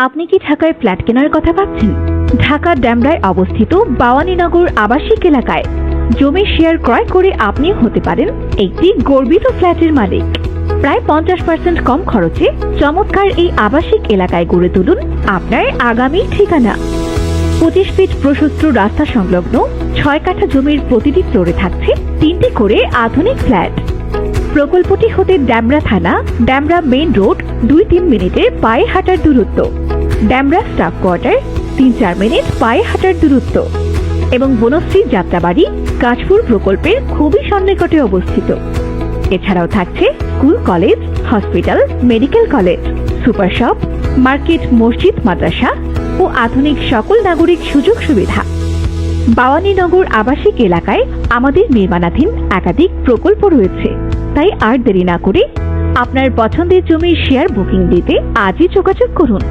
আপনি কি ঢাকায় ফ্ল্যাট কেনার কথা ভাবছেন? ঢাকার ড্যামরায় অবস্থিত বাওয়ানীনগর আবাসিক এলাকায় জমি শেয়ার ক্রয় করে আপনি হতে পারেন একটি গর্বিত ফ্ল্যাটের মালিক। প্রায় 50% কম খরচে চমৎকার এই আবাসিক এলাকায় গড়ে তুলুন আপনার আগামী ঠিকানা। 25 ফিট প্রশস্ত রাস্তা সংলগ্ন 6 কাঠা জমির প্রতিটি ফ্লোরে থাকছে 3টি করে আধুনিক ফ্ল্যাট। প্রকল্পটি হতে ড্যামরা থানা, ড্যামরা মেইন রোড 2-3 মিনিটের পায়ে হাঁটার দূরত্ব, ড্যামরা স্টাফ কোয়ার্টার 3-4 মিনিট পায়ে হাঁটার দূরত্ব এবং বনশ্রী যাত্রাবাড়ি কাশপুর প্রকল্পের খুবই সন্নিকটে অবস্থিত। এছাড়াও থাকছে school, college, hospital, medical college, super shop, market, মসজিদ, মাদ্রাসা ও আধুনিক সকল নাগরিক সুযোগ সুবিধা। বাওয়ানীনগর আবাসিক এলাকায় আমাদের নির্মাণাধীন একাধিক প্রকল্প রয়েছে, তাই আর দেরি না করে আপনার পছন্দের জমির শেয়ার বুকিং দিতে আজই যোগাযোগ করুন।